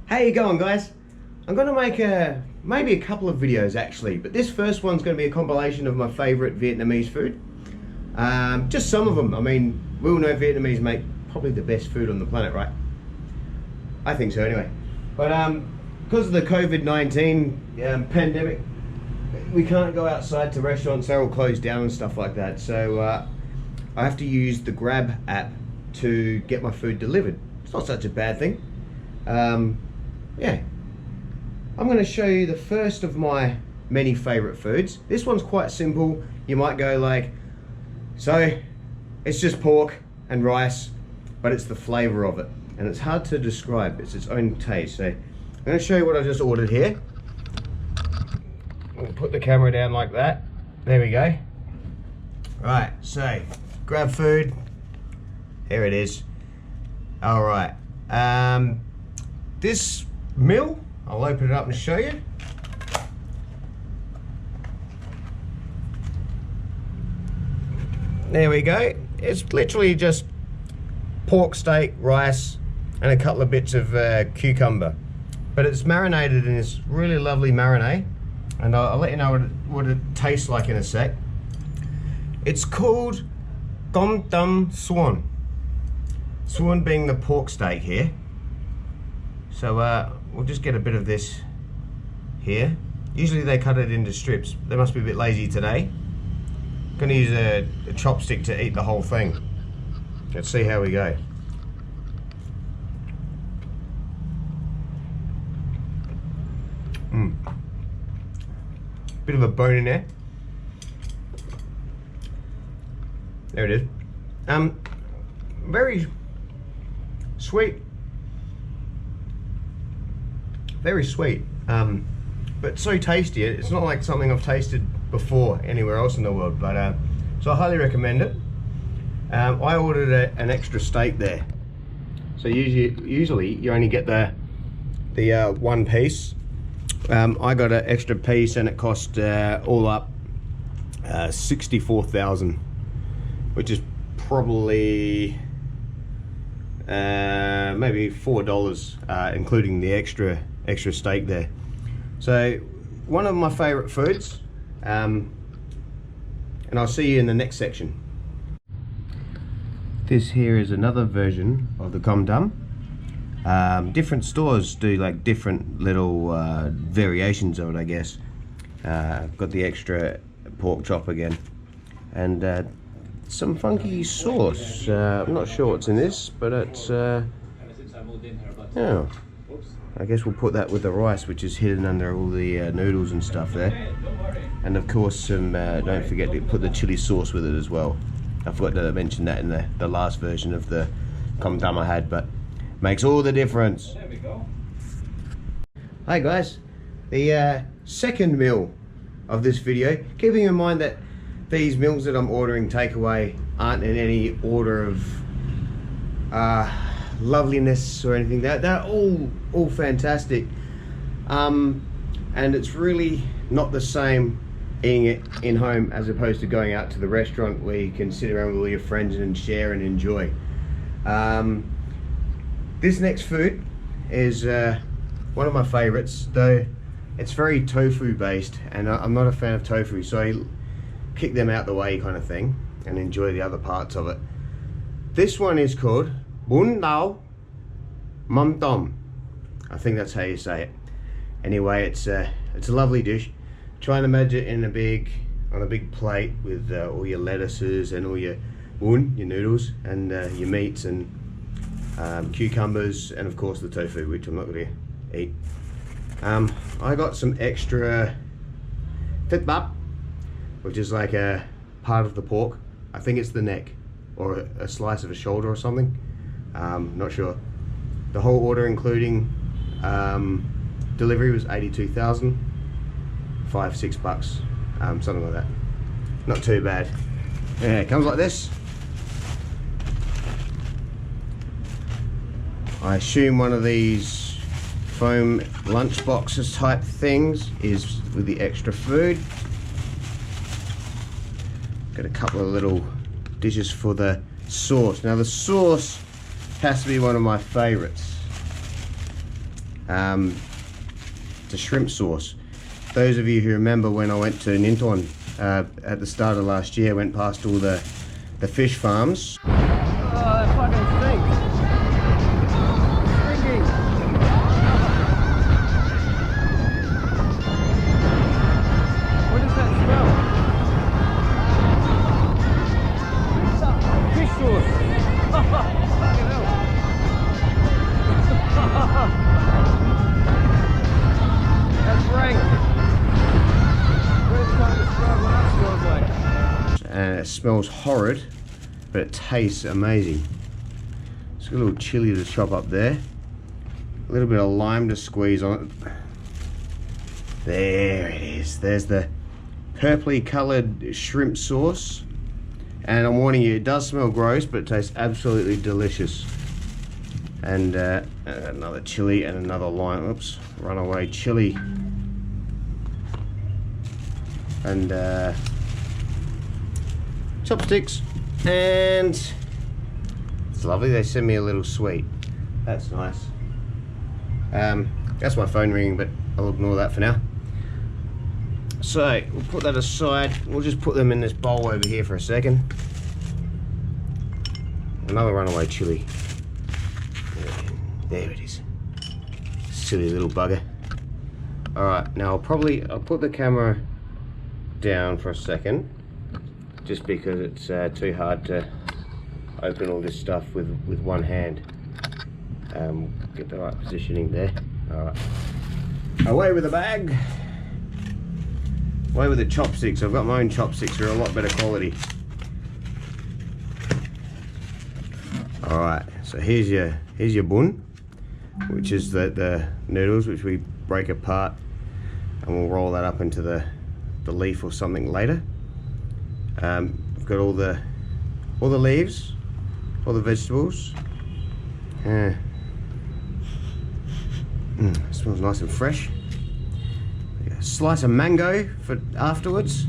How you going, guys? I'm going to make maybe a couple of videos actually, but this first one's going to be a compilation of my favourite Vietnamese food. Just some of them. I mean, we all know Vietnamese make probably the best food on the planet, right? I think so anyway. But because of the COVID-19 pandemic, we can't go outside to restaurants, they're all closed down and stuff like that. So I have to use the Grab app to get my food delivered. It's not such a bad thing. Yeah, I'm going to show you the first of my many favorite foods. This one's quite simple. You might go like, so it's just pork and rice, but it's the flavor of it, and it's hard to describe. It's its own taste. So I'm going to show you what I just ordered here. We'll put the camera down like that. There we go. Right, so grab food. Here it is. All right. This meal, I'll open it up and show you. There we go. It's literally just pork steak, rice, and a couple of bits of cucumber. But it's marinated in this really lovely marinade, and I'll let you know what it tastes like in a sec. It's called Tom Tam Swan. Swan being the pork steak here. So we'll just get a bit of this here. Usually they cut it into strips. They must be a bit lazy today. I'm gonna use a chopstick to eat the whole thing. Let's see how we go. Bit of a bone in there. There it is. Very sweet. Very sweet, but so tasty. It's not like something I've tasted before anywhere else in the world, but so I highly recommend it. I ordered an extra steak there, so usually you only get the one piece. I got an extra piece, and it cost all up 64,000, which is probably maybe $4, including the extra steak there. So one of my favorite foods, and I'll see you in the next section. This here is another version of the com tam. Different stores do like different little variations of it, I guess. I've got the extra pork chop again, and some funky sauce. I'm not sure what's in this, but it's yeah, I guess we'll put that with the rice, which is hidden under all the noodles and stuff there. And of course some, don't forget to put the chili sauce with it as well. I forgot to mention that in the last version of the com tam I had, but makes all the difference. There we go. Hi guys, the second meal of this video, keeping in mind that these meals that I'm ordering takeaway aren't in any order of loveliness or anything. They're all fantastic, and it's really not the same eating it in home as opposed to going out to the restaurant where you can sit around with all your friends and share and enjoy. This next food is one of my favorites, though it's very tofu based, and I'm not a fan of tofu, so I kick them out the way kind of thing and enjoy the other parts of it. This one is called Bún Đậu Mắm Tôm. I think that's how you say it. Anyway, it's a lovely dish. Try and imagine it on a big plate with all your lettuces and all your bún, your noodles, and your meats and cucumbers, and of course the tofu, which I'm not going to eat. I got some extra thịt bắp, which is like a part of the pork. I think it's the neck or a slice of a shoulder or something. Not sure. The whole order, including delivery, was 82,000, $5-6, something like that. Not too bad. Yeah, it comes like this. I assume one of these foam lunch boxes type things is with the extra food. Got a couple of little dishes for the sauce. Now the sauce has to be one of my favorites. It's a shrimp sauce. Those of you who remember when I went to Ninton at the start of last year, went past all the fish farms. Oh, that fucking stinks. Stinky. What does that smell? Fish sauce. Fucking hell. That's rank. Really can't describe what that smells like. And it smells horrid, but it tastes amazing. Just a little chili to chop up there. A little bit of lime to squeeze on it. There it is. There's the purpley coloured shrimp sauce. And I'm warning you, it does smell gross, but it tastes absolutely delicious. And another chili and another lime. Oops, runaway chili. And chopsticks. And it's lovely. They send me a little sweet. That's nice. That's my phone ringing, but I'll ignore that for now. So we'll put that aside. We'll just put them in this bowl over here for a second. Another runaway chili. There it is. Silly little bugger. Alright, now I'll put the camera down for a second, just because it's too hard to open all this stuff with one hand. Get the right positioning there. Alright. Away with the bag. Away with the chopsticks. I've got my own chopsticks. They're a lot better quality. Alright, so here's your bun, which is the noodles which we break apart, and we'll roll that up into the leaf or something later. We've got all the leaves, all the vegetables. Smells nice and fresh. A slice of mango for afterwards.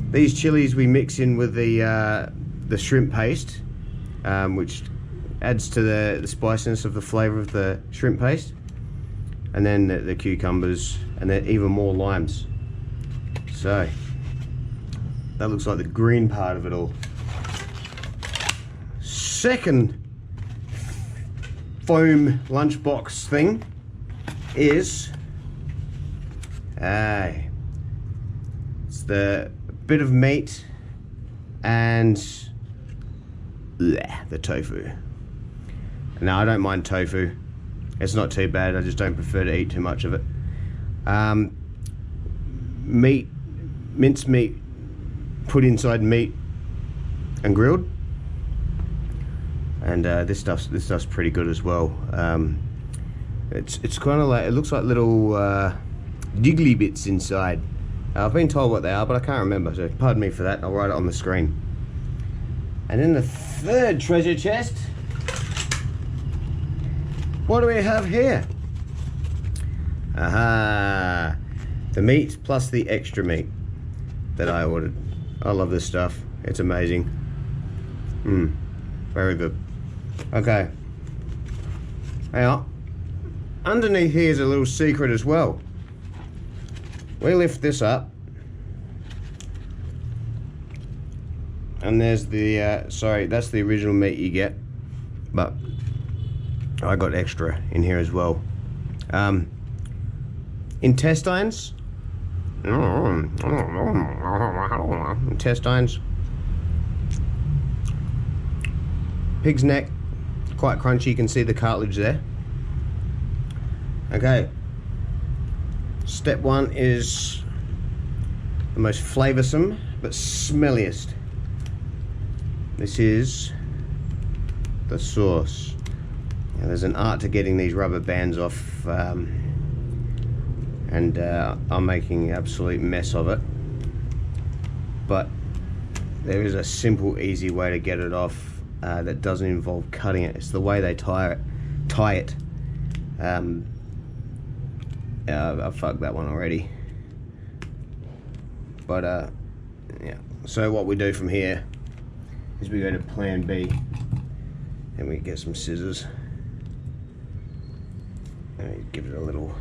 These chilies we mix in with the shrimp paste, which adds to the spiciness of the flavour of the shrimp paste, and then the cucumbers, and then even more limes. So that looks like the green part of it all. Second foam lunchbox thing is it's the bit of meat and the tofu. Now, I don't mind tofu. It's not too bad. I just don't prefer to eat too much of it. Meat, minced meat, put inside meat and grilled. And this stuff's pretty good as well. It's kind of like, it looks like little jiggly bits inside. I've been told what they are, but I can't remember. So pardon me for that. I'll write it on the screen. And then the third treasure chest. What do we have here? Aha! The meat plus the extra meat that I ordered. I love this stuff. It's amazing. Very good. Okay. Now, underneath here is a little secret as well. We lift this up, and there's the sorry, that's the original meat you get, but I got extra in here as well. Intestines. Intestines. Pig's neck, quite crunchy. You can see the cartilage there. Okay. Step one is the most flavoursome but smelliest. This is the sauce. Now, there's an art to getting these rubber bands off, and I'm making an absolute mess of it. But there is a simple, easy way to get it off that doesn't involve cutting it. It's the way they tie it. I fucked that one already. But yeah. So what we do from here is we go to plan B, and we get some scissors. Give it a little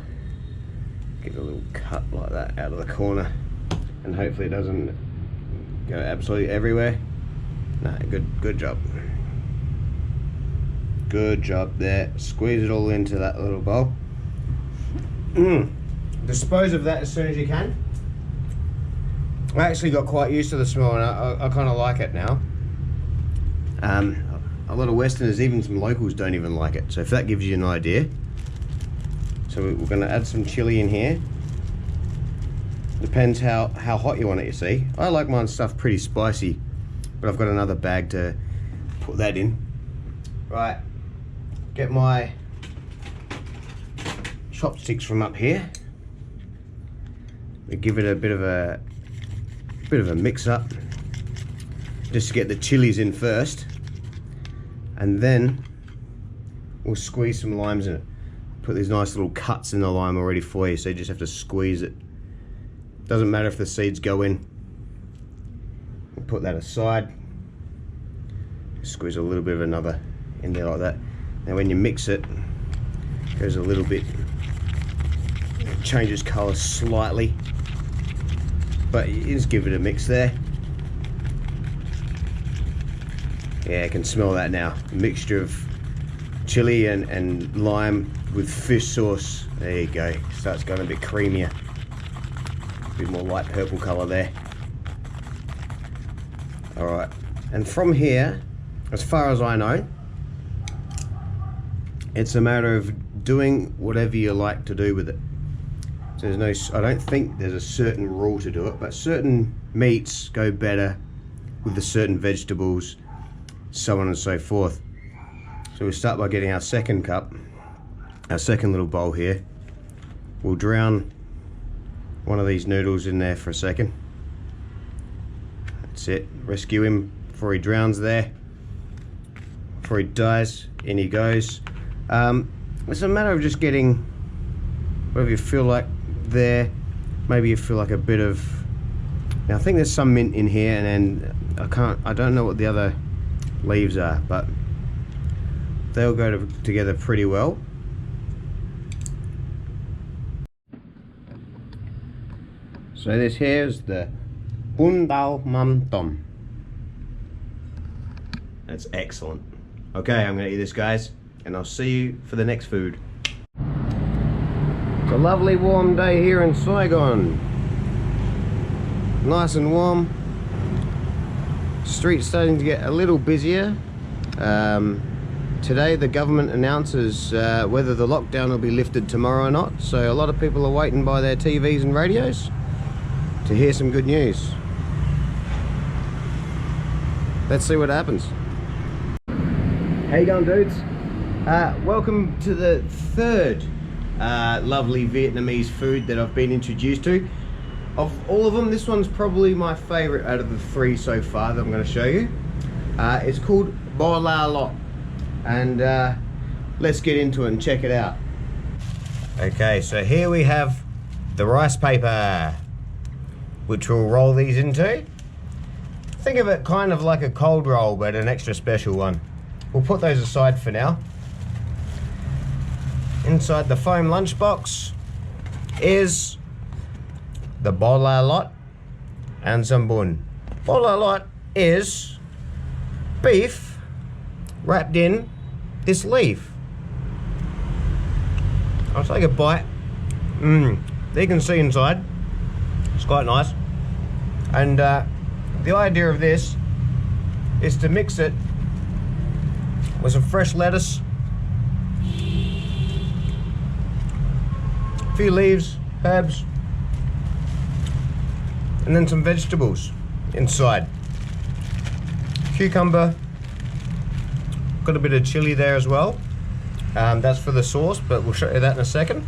cut like that out of the corner, and hopefully it doesn't go absolutely everywhere. No, good job. Good job there. Squeeze it all into that little bowl. Dispose of that as soon as you can. I actually got quite used to the smell, and I kind of like it now. A lot of Westerners, even some locals, don't even like it. So if that gives you an idea. So we're going to add some chili in here. Depends how hot you want it, you see. I like mine stuff pretty spicy, but I've got another bag to put that in. Right, get my chopsticks from up here. We give it a bit of a mix up, just to get the chilies in first, and then we'll squeeze some limes in it. Put these nice little cuts in the lime already for you, so you just have to squeeze it. Doesn't matter if the seeds go in. We'll put that aside. Squeeze a little bit of another in there like that. Now when you mix it, it goes a little bit, it changes colour slightly, but you just give it a mix there. Yeah, I can smell that now. A mixture of chili and lime with fish sauce. There you go. Starts going a bit creamier. A bit more light purple colour there. Alright, and from here, as far as I know, it's a matter of doing whatever you like to do with it. So there's no, I don't think there's a certain rule to do it, but certain meats go better with the certain vegetables, so on and so forth. So we'll start by getting our second cup, our second little bowl here. We'll drown one of these noodles in there for a second. That's it. Rescue him before he drowns there. Before he dies, in he goes. It's a matter of just getting whatever you feel like there. Maybe you feel like a bit of, now I think there's some mint in here, and then I don't know what the other leaves are, but they'll go together pretty well. So this here is the bun dao mam tom. That's excellent. Okay, I'm gonna eat this, guys, and I'll see you for the next food. It's a lovely warm day here in Saigon. Nice and warm. Street's starting to get a little busier. Today the government announces whether the lockdown will be lifted tomorrow or not, so a lot of people are waiting by their TVs and radios to hear some good news. Let's see what happens. How you going, dudes? Welcome to the third lovely Vietnamese food that I've been introduced to. Of all of them, this one's probably my favorite out of the three so far that I'm going to show you. It's called LOLOT, and let's get into it and check it out. Okay, so here we have the rice paper, which we'll roll these into. Think of it kind of like a cold roll, but an extra special one. We'll put those aside for now. Inside the foam lunchbox is the LOLOT and some bun. LOLOT is beef wrapped in this leaf. I'll take a bite. There you can see inside. It's quite nice. And the idea of this is to mix it with some fresh lettuce, a few leaves, herbs, and then some vegetables inside. Cucumber, got a bit of chili there as well. That's for the sauce, but we'll show you that in a second.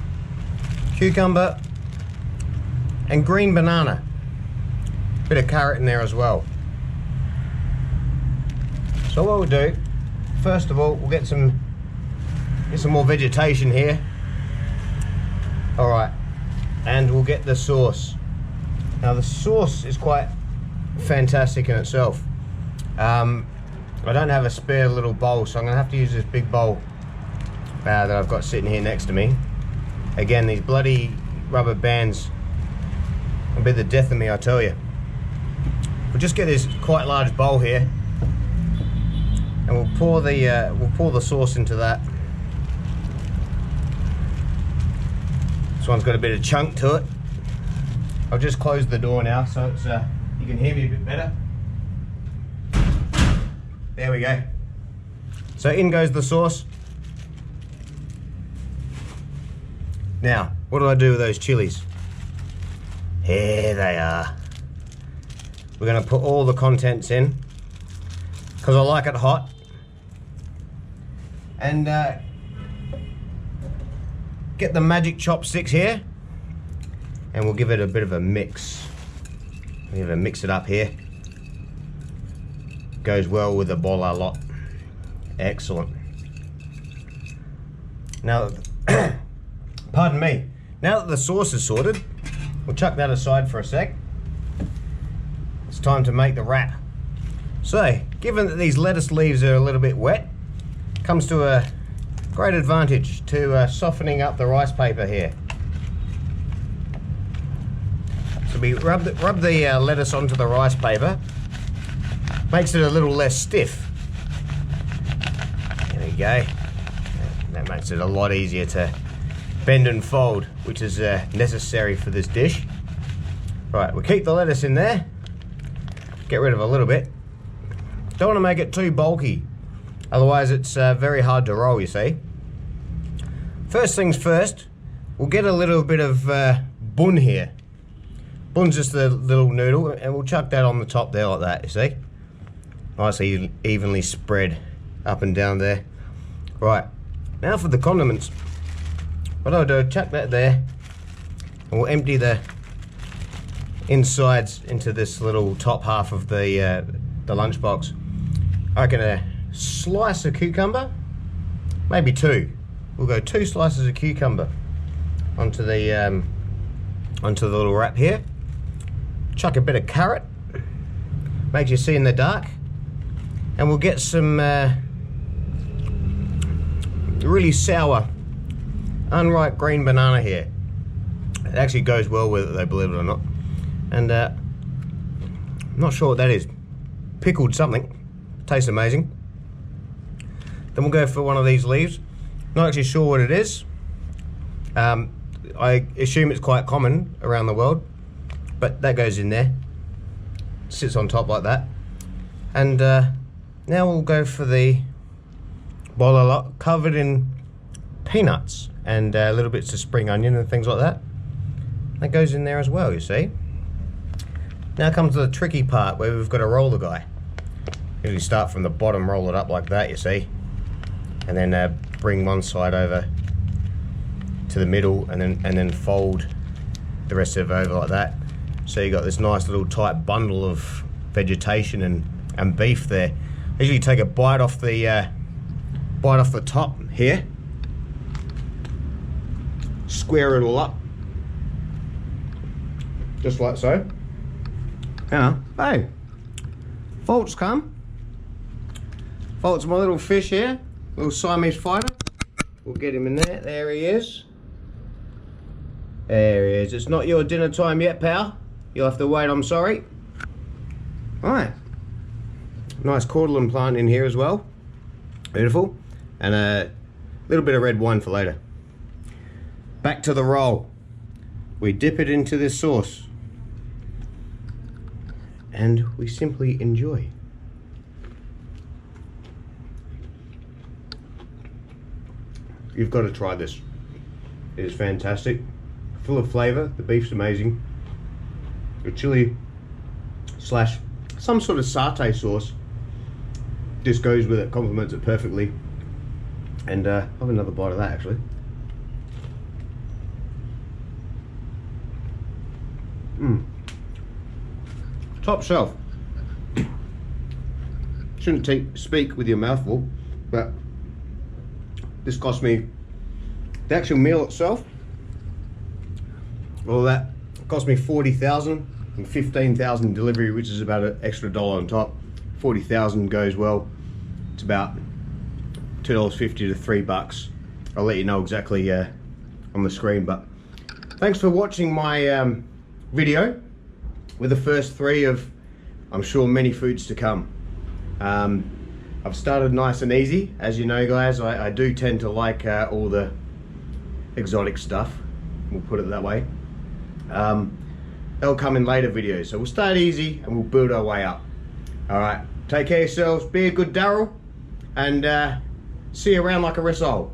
Cucumber and green banana. Bit of carrot in there as well. So what we'll do, first of all, we'll get some more vegetation here. All right, and we'll get the sauce. Now the sauce is quite fantastic in itself. I don't have a spare little bowl, so I'm gonna have to use this big bowl that I've got sitting here next to me. Again, these bloody rubber bands will be the death of me, I tell you. We'll just get this quite large bowl here, and we'll pour the sauce into that. This one's got a bit of chunk to it. I'll just close the door now so it's you can hear me a bit better. There we go. So in goes the sauce. Now, what do I do with those chilies? Here they are. We're going to put all the contents in because I like it hot. And get the magic chopsticks here, and we'll give it a bit of a mix. We're going to mix it up here. Goes well with the LOLOT. Excellent. Now, pardon me. Now that the sauce is sorted, we'll chuck that aside for a sec. It's time to make the wrap. So, given that these lettuce leaves are a little bit wet, comes to a great advantage to softening up the rice paper here. So we rub the lettuce onto the rice paper, makes it a little less stiff. There we go. That makes it a lot easier to bend and fold, which is necessary for this dish. Right, we'll keep the lettuce in there, get rid of a little bit. Don't want to make it too bulky, otherwise it's very hard to roll, you see. First things first, we'll get a little bit of bun here. Bun's just a little noodle, and we'll chuck that on the top there like that, you see. Nicely evenly spread up and down there. Right, now for the condiments. What I'll do, chuck that there, and we'll empty the insides into this little top half of the lunchbox. I reckon a slice of cucumber, maybe two. We'll go 2 slices of cucumber onto the little wrap here. Chuck a bit of carrot, makes you see in the dark, and we'll get some really sour, unripe green banana here. It actually goes well with it though, believe it or not. And I'm not sure what that is. Pickled something. Tastes amazing. Then we'll go for one of these leaves. Not actually sure what it is. I assume it's quite common around the world, but that goes in there. Sits on top like that. And now we'll go for the LOLOT covered in peanuts and little bits of spring onion and things like that. That goes in there as well, you see. Now comes the tricky part where we've got to roll the guy. Usually start from the bottom, roll it up like that, you see, and then bring one side over to the middle, and then fold the rest of it over like that. So you got this nice little tight bundle of vegetation and beef there. Usually take a bite off the top here, square it all up, just like so. Now, hey, Fault's come. Fault's my little fish here, little Siamese fighter. We'll get him in there. There he is. There he is. It's not your dinner time yet, pal. You'll have to wait, I'm sorry. Alright. Nice cordyceps plant in here as well. Beautiful. And a little bit of red wine for later. Back to the roll. We dip it into this sauce. And we simply enjoy. You've got to try this. It is fantastic. Full of flavour. The beef's amazing. The chili slash some sort of satay sauce just goes with it, complements it perfectly. And I'll have another bite of that actually. Top shelf. Shouldn't speak with your mouth full, but this cost me, the actual meal itself, all that cost me $40,000 and $15,000 delivery, which is about an extra $1 on top. $40,000 goes well. It's about $2.50 to $3. I'll let you know exactly on the screen. But thanks for watching my video with the first 3 of, I'm sure, many foods to come. I've started nice and easy. As you know, guys, I do tend to like all the exotic stuff, we'll put it that way. They'll come in later videos, so we'll start easy and we'll build our way up. Alright, take care of yourselves, be a good Daryl, and see you around like a result.